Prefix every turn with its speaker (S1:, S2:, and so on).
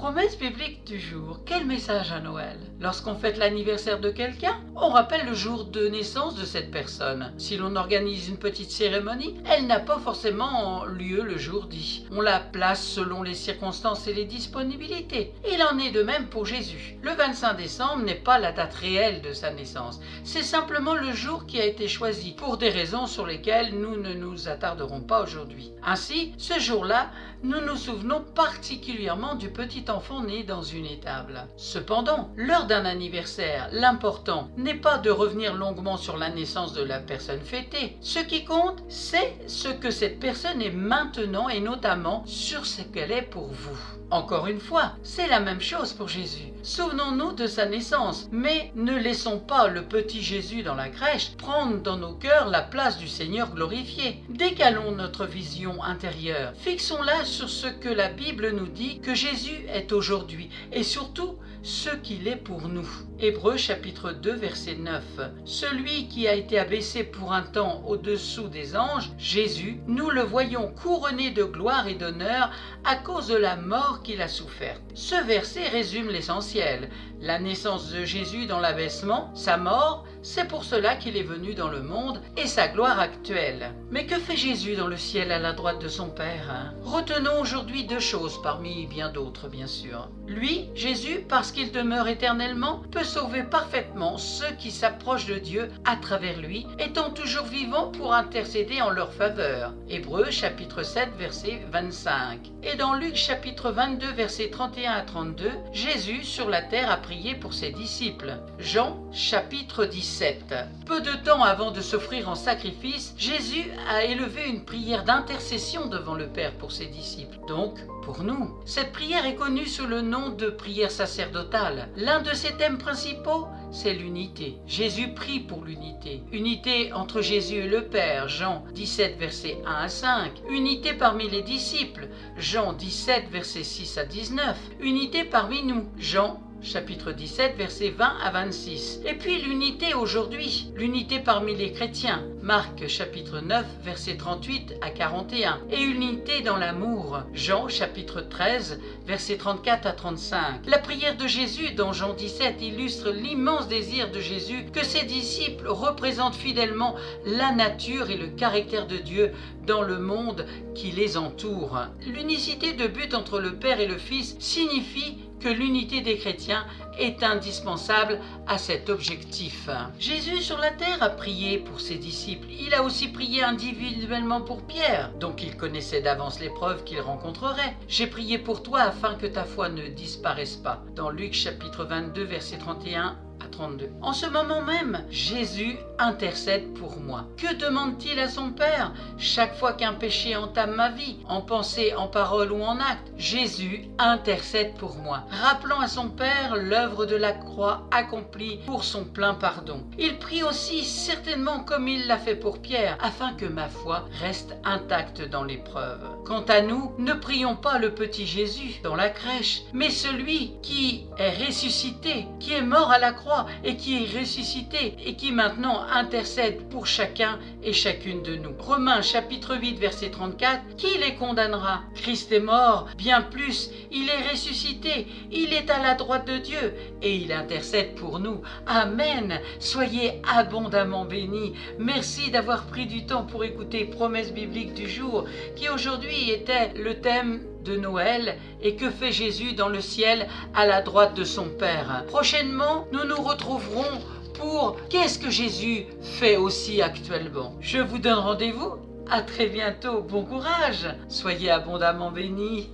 S1: Promesse biblique du jour. Quel message à Noël? Lorsqu'on fête l'anniversaire de quelqu'un, on rappelle le jour de naissance de cette personne. Si l'on organise une petite cérémonie, elle n'a pas forcément lieu le jour dit. On la place selon les circonstances et les disponibilités. Il en est de même pour Jésus. Le 25 décembre n'est pas la date réelle de sa naissance. C'est simplement le jour qui a été choisi pour des raisons sur lesquelles nous ne nous attarderons pas aujourd'hui. Ainsi, ce jour-là, nous nous souvenons particulièrement du petit enfant né dans une étable. Cependant, lors d'un anniversaire, l'important n'est pas de revenir longuement sur la naissance de la personne fêtée. Ce qui compte, c'est ce que cette personne est maintenant et notamment sur ce qu'elle est pour vous. Encore une fois, c'est la même chose pour Jésus. Souvenons-nous de sa naissance, mais ne laissons pas le petit Jésus dans la crèche prendre dans nos cœurs la place du Seigneur glorifié. Décalons notre vision intérieure. Fixons-la sur ce que la Bible nous dit que Jésus est aujourd'hui et surtout ce qu'il est pour nous. Hébreux chapitre 2 verset 9. Celui qui a été abaissé pour un temps au-dessous des anges, Jésus, nous le voyons couronné de gloire et d'honneur à cause de la mort qu'il a soufferte. Ce verset résume l'essentiel. La naissance de Jésus dans l'abaissement, sa mort, c'est pour cela qu'il est venu dans le monde et sa gloire actuelle. Mais que fait Jésus dans le ciel à la droite de son Père? Retenons aujourd'hui deux choses parmi bien d'autres, bien sûr. Lui, Jésus, parce qu'il demeure éternellement, peut sauver parfaitement ceux qui s'approchent de Dieu à travers lui, étant toujours vivant pour intercéder en leur faveur. Hébreux chapitre 7 verset 25. Et dans Luc chapitre 22 verset 31 à 32, Jésus sur la terre a prié pour ses disciples. Jean chapitre 17. Peu de temps avant de s'offrir en sacrifice, Jésus a élevé une prière d'intercession devant le Père pour ses disciples. Donc, pour nous, cette prière est connue sous le nom de prière sacerdotale. L'un de ses thèmes principaux, c'est l'unité. Jésus prie pour l'unité. Unité entre Jésus et le Père, Jean 17, versets 1 à 5. Unité parmi les disciples, Jean 17, versets 6 à 19. Unité parmi nous, Jean chapitre 17, versets 20 à 26. Et puis l'unité aujourd'hui, l'unité parmi les chrétiens, Marc chapitre 9, versets 38 à 41. Et unité dans l'amour, Jean chapitre 13, versets 34 à 35. La prière de Jésus dans Jean 17 illustre l'immense désir de Jésus que ses disciples représentent fidèlement la nature et le caractère de Dieu dans le monde qui les entoure. L'unicité de but entre le Père et le Fils signifie que l'unité des chrétiens est indispensable à cet objectif. Jésus sur la terre a prié pour ses disciples. Il a aussi prié individuellement pour Pierre, donc il connaissait d'avance l'épreuve qu'il rencontrerait. J'ai prié pour toi afin que ta foi ne disparaisse pas. Dans Luc chapitre 22 verset 31 à 32. En ce moment même, Jésus intercède pour moi. Que demande-t-il à son Père chaque fois qu'un péché entame ma vie, en pensée, en parole ou en acte? Jésus intercède pour moi, rappelant à son Père l'œuvre de la croix accomplie pour son plein pardon. Il prie aussi certainement comme il l'a fait pour Pierre, afin que ma foi reste intacte dans l'épreuve. Quant à nous, ne prions pas le petit Jésus dans la crèche, mais celui qui est ressuscité, qui est mort à la croix et qui est ressuscité et qui maintenant intercède pour chacun et chacune de nous. Romains chapitre 8 verset 34, qui les condamnera? Christ est mort, bien plus, il est ressuscité, il est à la droite de Dieu et il intercède pour nous. Amen. Soyez abondamment bénis. Merci d'avoir pris du temps pour écouter Promesse biblique du jour, qui aujourd'hui était le thème de Noël et que fait Jésus dans le ciel à la droite de son Père. Prochainement, nous nous retrouverons pour Qu'est-ce que Jésus fait aussi actuellement? Je vous donne rendez-vous. À très bientôt. Bon courage. Soyez abondamment bénis.